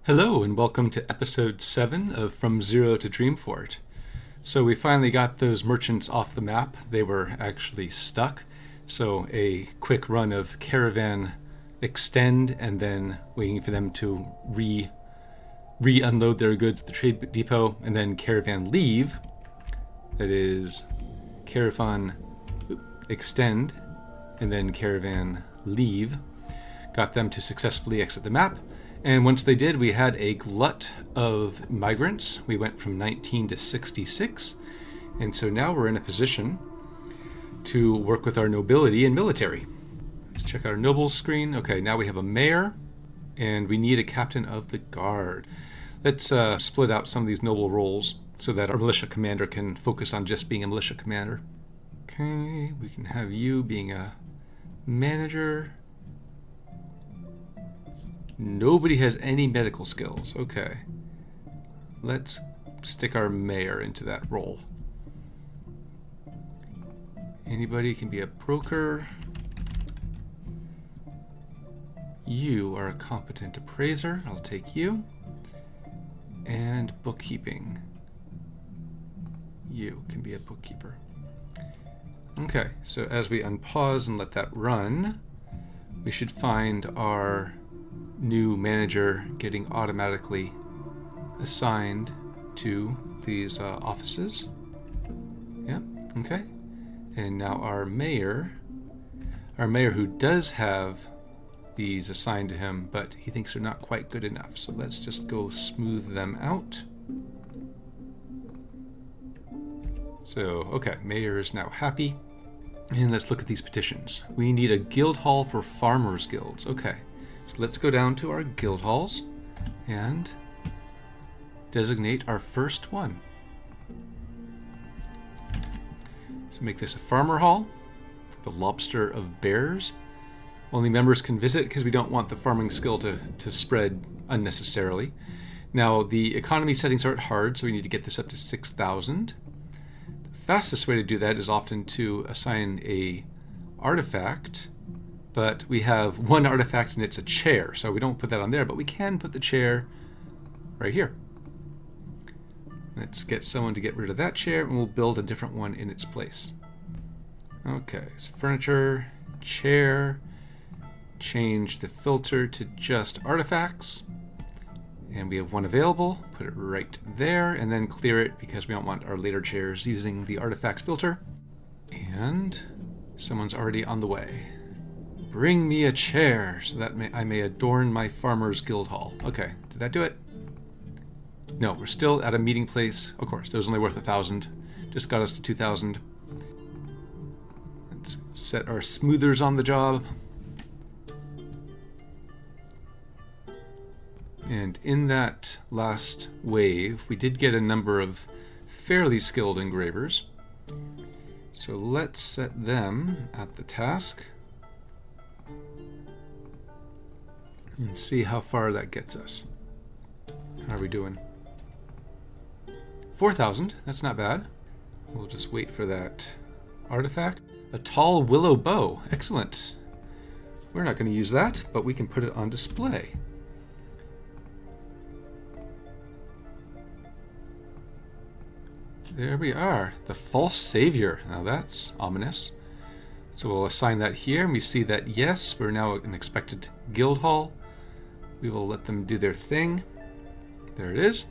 Hello and welcome to episode 7 of From Zero to Dreamfort. So we finally got those merchants off the map. They were actually stuck. So a quick run of caravan extend and then waiting for them to re-unload their goods at the trade depot, and then caravan leave. That is caravan extend and then caravan leave. Got them to successfully exit the map. And once they did, we had a glut of migrants. We went from 19 to 66. And so now we're in a position to work with our nobility and military. Let's check our nobles screen. Okay, now we have a mayor, and we need a captain of the guard. Let's split out some of these noble roles so that our militia commander can focus on just being a militia commander. Okay, we can have you being a manager. Nobody has any medical skills. Okay. Let's stick our mayor into that role. Anybody can be a broker. You are a competent appraiser. I'll take you. And bookkeeping. You can be a bookkeeper. Okay, so as we unpause and let that run, we should find our new manager getting automatically assigned to these offices. Yeah, okay. And now our mayor who does have these assigned to him, but he thinks they're not quite good enough. So let's just go smooth them out. So, okay, mayor is now happy. And let's look at these petitions. We need a guild hall for farmers guilds. Okay. So let's go down to our guild halls and designate our first one. So make this a farmer hall, the lobster of bears. Only members can visit because we don't want the farming skill to spread unnecessarily. Now the economy settings aren't hard, so we need to get this up to 6,000. The fastest way to do that is often to assign a artifact. But we have one artifact and it's a chair, so we don't put that on there, but we can put the chair right here. Let's get someone to get rid of that chair and we'll build a different one in its place. Okay, so furniture, chair, change the filter to just artifacts. And we have one available, put it right there, and then clear it because we don't want our later chairs using the artifact filter. And someone's already on the way. Bring me a chair so that I may adorn my farmer's guild hall. Okay, did that do it? No, we're still at a meeting place. Of course, that was only worth 1,000. Just got us to 2,000. Let's set our smoothers on the job. And in that last wave, we did get a number of fairly skilled engravers. So let's set them at the task. And see how far that gets us. How are we doing? 4,000, that's not bad. We'll just wait for that artifact. A tall willow bow, excellent. We're not going to use that, but we can put it on display. There we are, the false savior. Now that's ominous. So we'll assign that here, and we see that yes, we're now an expected guild hall. We will let them do their thing. There it is.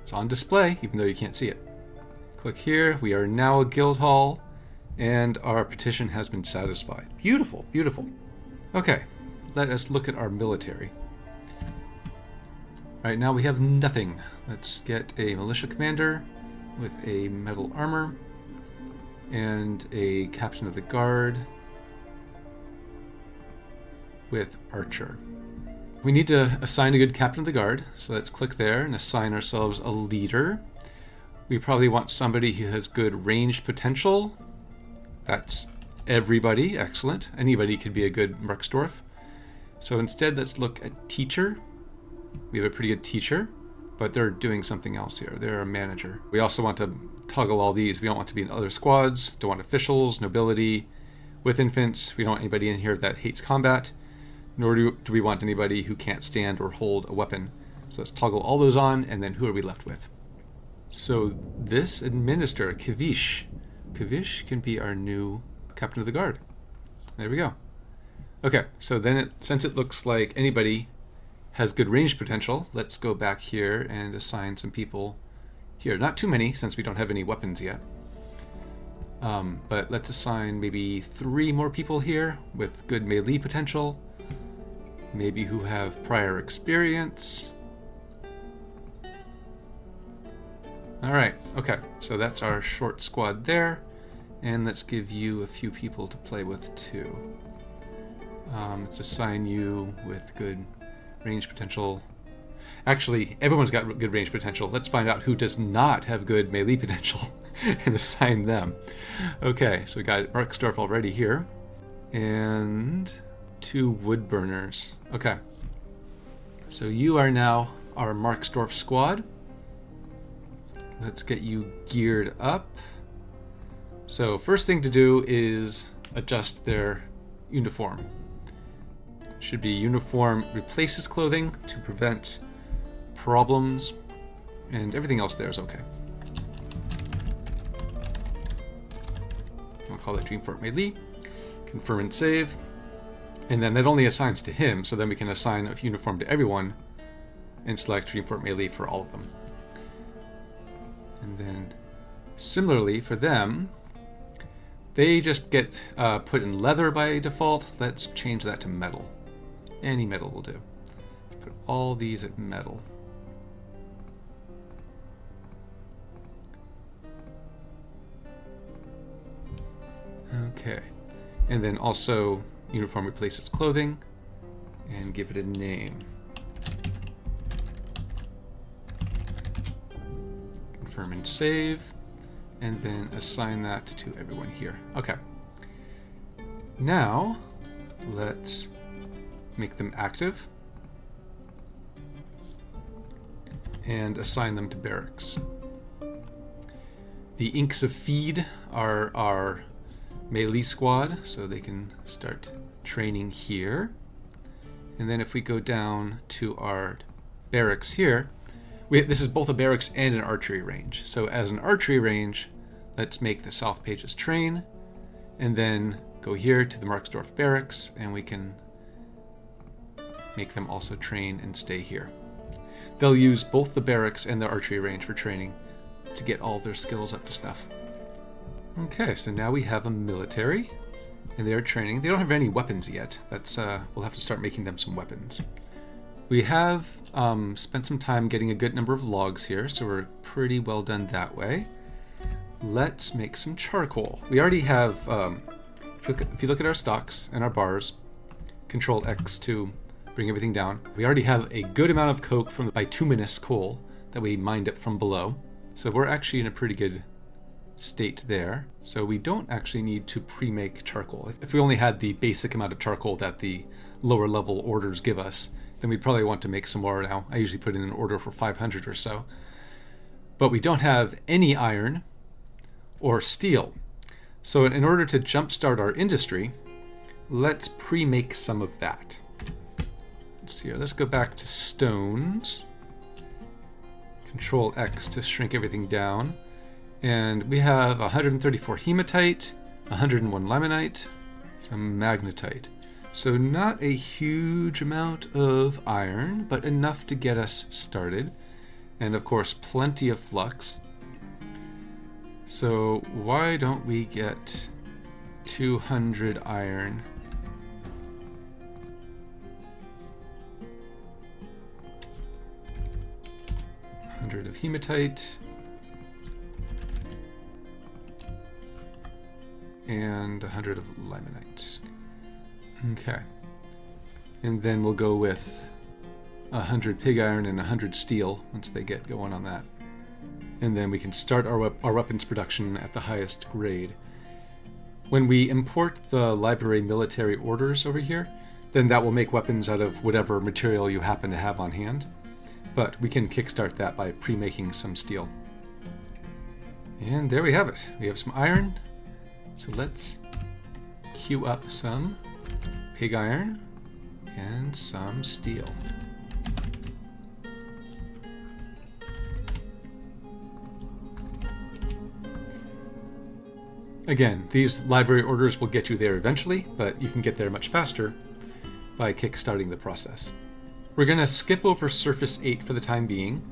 It's on display, even though you can't see it. Click here. We are now a guild hall, and our petition has been satisfied. Beautiful, beautiful. Okay, let us look at our military. Right now we have nothing. Let's get a militia commander with a metal armor and a captain of the guard with archer. We need to assign a good captain of the guard, so let's click there and assign ourselves a leader. We probably want somebody who has good ranged potential. That's everybody, excellent. Anybody could be a good Craftsdwarf. So instead, let's look at teacher. We have a pretty good teacher, but they're doing something else here. They're a manager. We also want to toggle all these. We don't want to be in other squads, don't want officials, nobility, with infants. We don't want anybody in here that hates combat. nor do we want anybody who can't stand or hold a weapon. So let's toggle all those on, and then who are we left with? So this administrator, Kavish. Kavish can be our new captain of the guard. There we go. Okay, so then since it looks like anybody has good range potential, let's go back here and assign some people here. Not too many, since we don't have any weapons yet. But let's assign maybe 3 more people here with good melee potential. Maybe who have prior experience. Alright, okay, so that's our short squad there. And let's give you a few people to play with too. Let's assign you with good range potential. Actually, everyone's got good range potential. Let's find out who does not have good melee potential and assign them. Okay, so we got Craftsdwarf already here. And 2 wood burners. Okay, so you are now our Craftsdwarf squad. Let's get you geared up. So first thing to do is adjust their uniform. Should be uniform replaces clothing to prevent problems, and everything else there is okay. I'll call it Dreamfort melee. Confirm and save. And then that only assigns to him, so then we can assign a uniform to everyone and select Dreamfort melee for all of them. And then similarly for them, they just get put in leather by default. Let's change that to metal. Any metal will do. Put all these at metal. Okay. And then also uniform replaces clothing and give it a name. Confirm and save, and then assign that to everyone here. Okay. Now, let's make them active and assign them to barracks. The Inks of Feed are our melee squad, so they can start training here. And then if we go down to our barracks here, this is both a barracks and an archery range. So as an archery range, let's make the South Pages train, and then go here to the Craftsdwarf barracks, and we can make them also train and stay here. They'll use both the barracks and the archery range for training to get all their skills up to snuff. Okay, so now we have a military, and they are training. They don't have any weapons yet. That's we'll have to start making them some weapons. We have spent some time getting a good number of logs here, so we're pretty well done that way. Let's make some charcoal. We already have, if you look at our stocks and our bars, Control X to bring everything down. We already have a good amount of coke from the bituminous coal that we mined up from below. So we're actually in a pretty good state there. So we don't actually need to pre-make charcoal. If we only had the basic amount of charcoal that the lower level orders give us, then we'd probably want to make some more now. I usually put in an order for 500 or so. But we don't have any iron or steel. So in order to jumpstart our industry, let's pre-make some of that. Let's see here, let's go back to stones. Control X to shrink everything down. And we have 134 hematite, 101 limonite, some magnetite. So not a huge amount of iron, but enough to get us started. And of course, plenty of flux. So why don't we get 200 iron? Of hematite and 100 of limonite. Okay, and then we'll go with 100 pig iron and 100 steel once they get going on that, and then we can start our weapons production at the highest grade. When we import the library military orders over here, then that will make weapons out of whatever material you happen to have on hand. But we can kickstart that by pre-making some steel. And there we have it. We have some iron. So let's queue up some pig iron And some steel. Again, these library orders will get you there eventually, but you can get there much faster by kickstarting the process. We're going to skip over Surface 8 for the time being.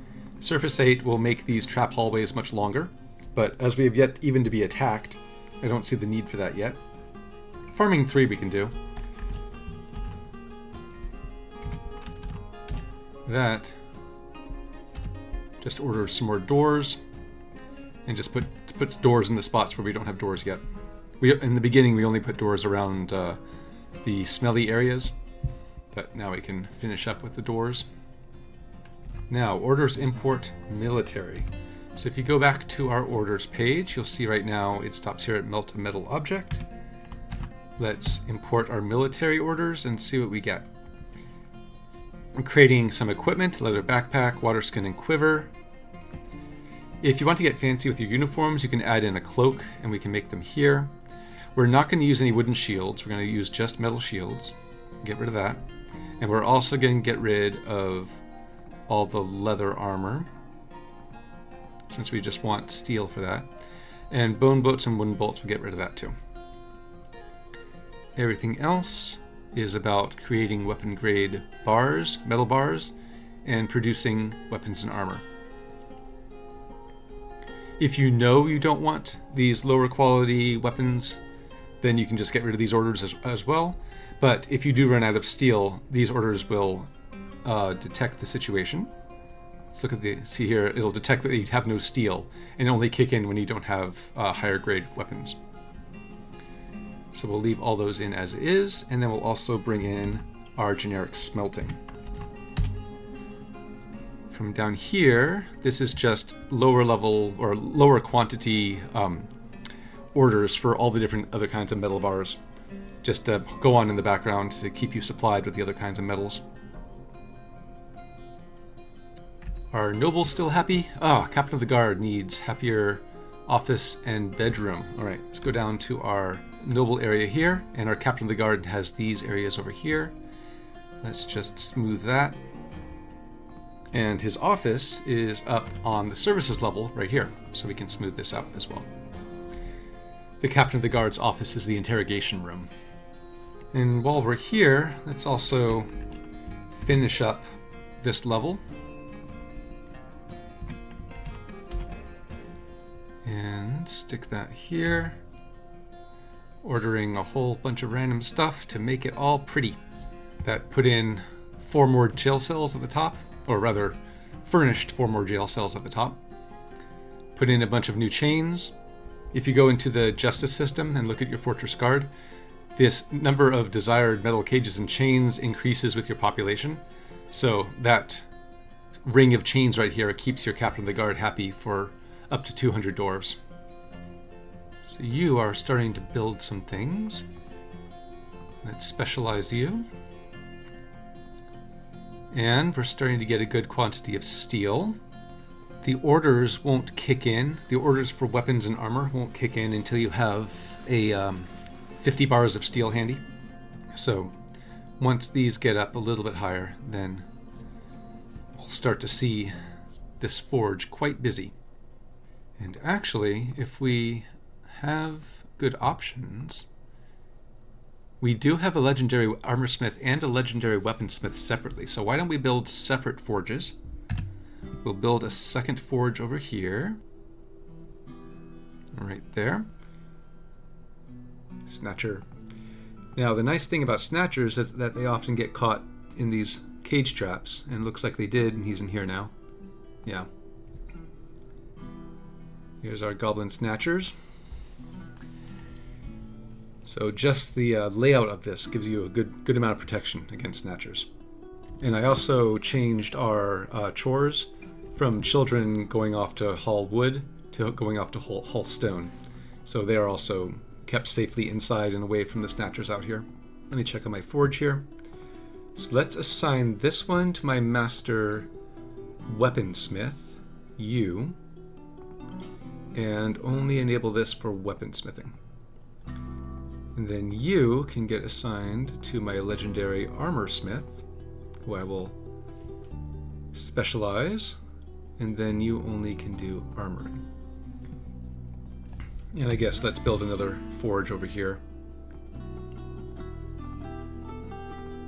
Surface 8 will make these trap hallways much longer, but as we have yet even to be attacked, I don't see the need for that yet. Farming 3 we can do. That just orders some more doors and just puts doors in the spots where we don't have doors yet. In the beginning we only put doors around the smelly areas, but now we can finish up with the doors. Now, orders import military. So if you go back to our orders page, you'll see right now it stops here at melt a metal object. Let's import our military orders and see what we get. I'm creating some equipment: leather backpack, water skin, and quiver. If you want to get fancy with your uniforms, you can add in a cloak and we can make them here. We're not going to use any wooden shields. We're going to use just metal shields. Get rid of that. And we're also going to get rid of all the leather armor, since we just want steel for that. And bone bolts and wooden bolts, we'll get rid of that too. Everything else is about creating weapon grade bars, metal bars, and producing weapons and armor. If you know you don't want these lower quality weapons, then you can just get rid of these orders as well. But if you do run out of steel, these orders will detect the situation. Let's look at see here, it'll detect that you have no steel and only kick in when you don't have higher grade weapons. So we'll leave all those in as is, and then we'll also bring in our generic smelting. From down here, this is just lower level or lower quantity orders for all the different other kinds of metal bars. Just go on in the background to keep you supplied with the other kinds of metals. Are nobles still happy? Ah, Captain of the Guard needs happier office and bedroom. All right, let's go down to our noble area here, and our Captain of the Guard has these areas over here. Let's just smooth that. And his office is up on the services level right here, so we can smooth this out as well. The Captain of the Guard's office is the interrogation room. And while we're here, let's also finish up this level. And stick that here. Ordering a whole bunch of random stuff to make it all pretty. That put in 4 more jail cells at the top, or rather, furnished 4 more jail cells at the top. Put in a bunch of new chains. If you go into the justice system and look at your fortress guard, this number of desired metal cages and chains increases with your population. So that ring of chains right here keeps your Captain of the Guard happy for up to 200 dwarves. So you are starting to build some things. Let's specialize you. And we're starting to get a good quantity of steel. The orders won't kick in. The orders for weapons and armor won't kick in until you have a 50 bars of steel handy. So once these get up a little bit higher, then we'll start to see this forge quite busy. And actually, if we have good options, we do have a legendary armorsmith and a legendary weaponsmith separately. So why don't we build separate forges? We'll build a second forge over here. Right there. Snatcher. Now the nice thing about snatchers is that they often get caught in these cage traps, and it looks like they did, and he's in here now. Yeah. Here's our goblin snatchers. So just the layout of this gives you a good amount of protection against snatchers. And I also changed our chores from children going off to haul wood to going off to haul stone. So they are also kept safely inside and away from the snatchers out here. Let me check on my forge here. So let's assign this one to my master weaponsmith, you, and only enable this for weaponsmithing. And then you can get assigned to my legendary armor smith, who I will specialize, and then you only can do armoring. And I guess let's build another forge over here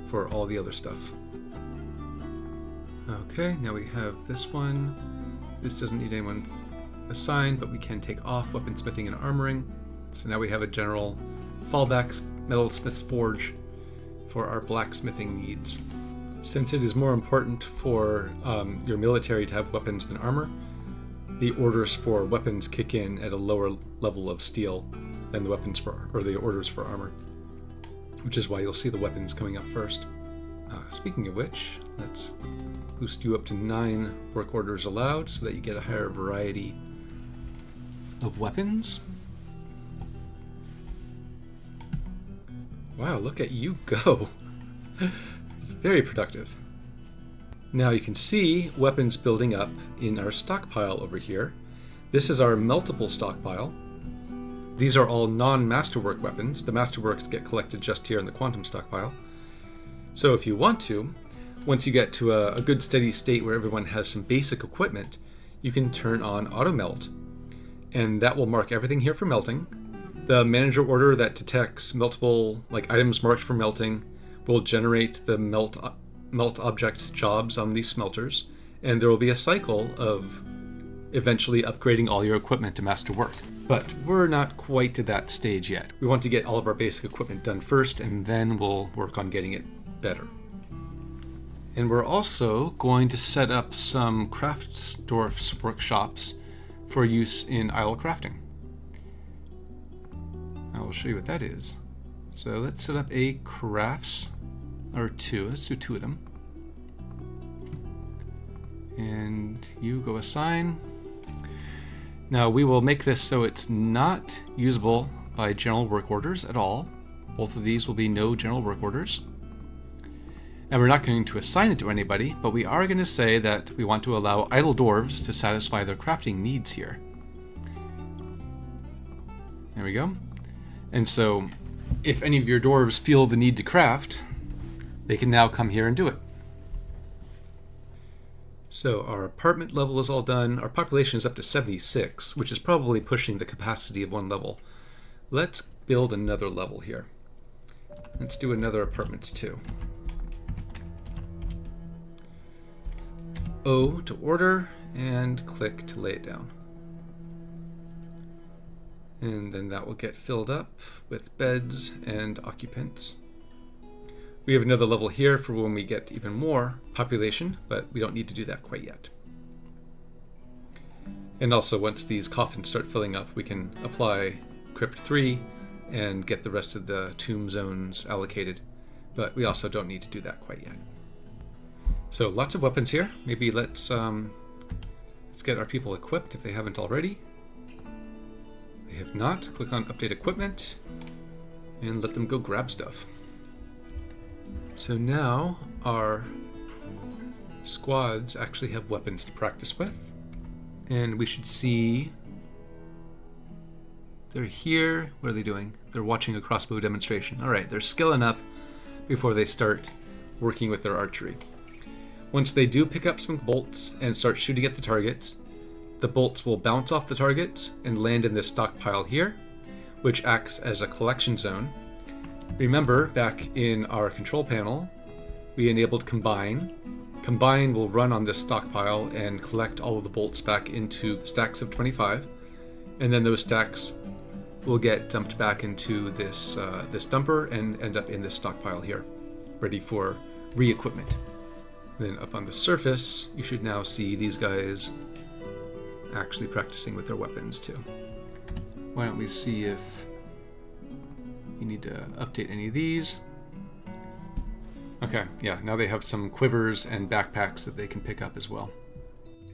for all the other stuff. Okay, now we have this one. This doesn't need anyone assigned, but we can take off weaponsmithing and armoring. So now we have a general fallback metalsmith's forge for our blacksmithing needs. Since it is more important for your military to have weapons than armor, the orders for weapons kick in at a lower level of steel than the weapons for, or the orders for armor, which is why you'll see the weapons coming up first. Speaking of which, let's boost you up to 9 work orders allowed so that you get a higher variety of weapons. Wow, look at you go. It's very productive. Now you can see weapons building up in our stockpile over here. This is our multiple stockpile. These are all non-masterwork weapons. The masterworks get collected just here in the quantum stockpile. So if you want to, once you get to a good steady state where everyone has some basic equipment, you can turn on auto melt. And that will mark everything here for melting. The manager order that detects multiple items marked for melting will generate the melt object jobs on these smelters, and there will be a cycle of eventually upgrading all your equipment to masterwork. But we're not quite to that stage yet. We want to get all of our basic equipment done first, and then we'll work on getting it better. And we're also going to set up some Craftsdwarf's workshops for use in idle crafting. I will show you what that is. So let's set up a crafts, or 2. Let's do 2 of them. And you go assign. Now we will make this so it's not usable by general work orders at all. Both of these will be no general work orders. And we're not going to assign it to anybody, but we are going to say that we want to allow idle dwarves to satisfy their crafting needs here. There we go. And so if any of your dwarves feel the need to craft, they can now come here and do it. So our apartment level is all done. Our population is up to 76, which is probably pushing the capacity of one level. Let's build another level here. Let's do another apartments 2. O to order, and click to lay it down. And then that will get filled up with beds and occupants. We have another level here for when we get even more population, but we don't need to do that quite yet. And also, once these coffins start filling up, we can apply Crypt 3 and get the rest of the tomb zones allocated, but we also don't need to do that quite yet. So lots of weapons here. Maybe let's get our people equipped if they haven't already. They have not. Click on Update Equipment and let them go grab stuff. So now our squads actually have weapons to practice with. And we should see... They're here. What are they doing? They're watching a crossbow demonstration. Alright, they're skilling up before they start working with their archery. Once they do pick up some bolts and start shooting at the targets, the bolts will bounce off the targets and land in this stockpile here, which acts as a collection zone. Remember, back in our control panel, we enabled Combine. Combine will run on this stockpile and collect all of the bolts back into stacks of 25, and then those stacks will get dumped back into this dumper and end up in this stockpile here, ready for re-equipment. Then up on the surface, you should now see these guys actually practicing with their weapons too. Why don't we see if you need to update any of these. Okay, yeah, now they have some quivers and backpacks that they can pick up as well.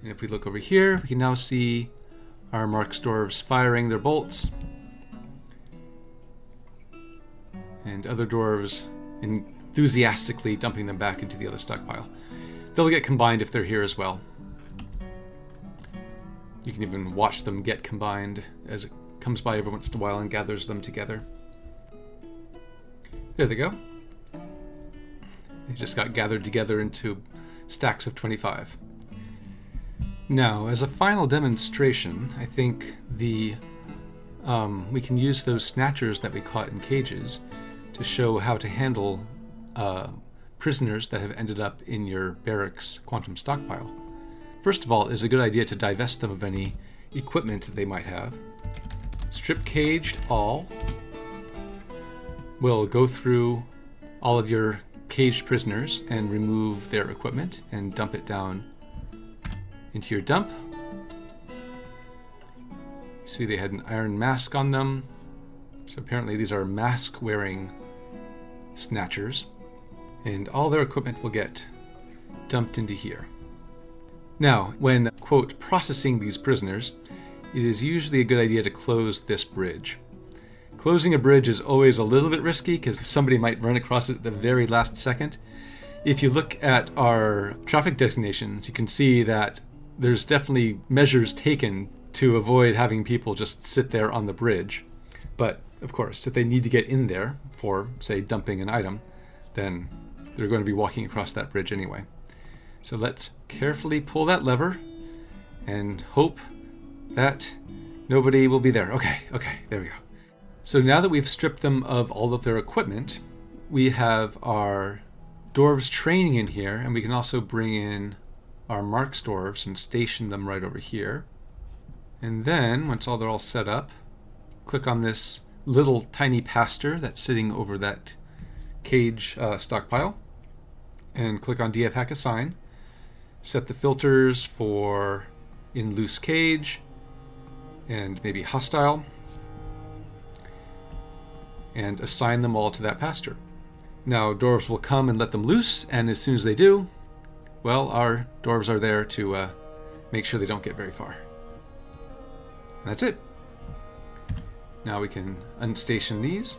And if we look over here, we can now see our Marksdwarves firing their bolts. And other dwarves enthusiastically dumping them back into the other stockpile. They'll get combined if they're here as well. You can even watch them get combined as it comes by every once in a while and gathers them together. There they go. They just got gathered together into stacks of 25. Now, as a final demonstration, I think we can use those snatchers that we caught in cages to show how to handle prisoners that have ended up in your barracks quantum stockpile. First of all, it's a good idea to divest them of any equipment that they might have. Strip caged all. We'll go through all of your caged prisoners and remove their equipment and dump it down into your dump. See, they had an iron mask on them. So apparently these are mask-wearing snatchers. And all their equipment will get dumped into here. Now, when, quote, processing these prisoners, it is usually a good idea to close this bridge. Closing a bridge is always a little bit risky because somebody might run across it at the very last second. If you look at our traffic designations, you can see that there's definitely measures taken to avoid having people just sit there on the bridge. But, of course, if they need to get in there for, say, dumping an item, then they're going to be walking across that bridge anyway. So let's carefully pull that lever and hope that nobody will be there. Okay, there we go. So now that we've stripped them of all of their equipment, we have our dwarves training in here, and we can also bring in our marks dwarves and station them right over here. And then, once they're all set up, click on this little tiny pastor that's sitting over that cage stockpile, and click on DFHack assign. Set the filters for in loose cage and maybe hostile, and assign them all to that pasture. Now dwarves will come and let them loose, and as soon as they do, well, our dwarves are there to make sure they don't get very far. And that's it. Now we can unstation these,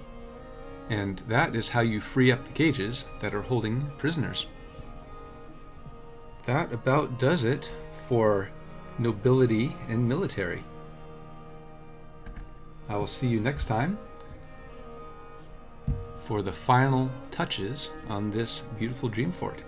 and that is how you free up the cages that are holding prisoners. That about does it for nobility and military. I will see you next time for the final touches on this beautiful Dreamfort.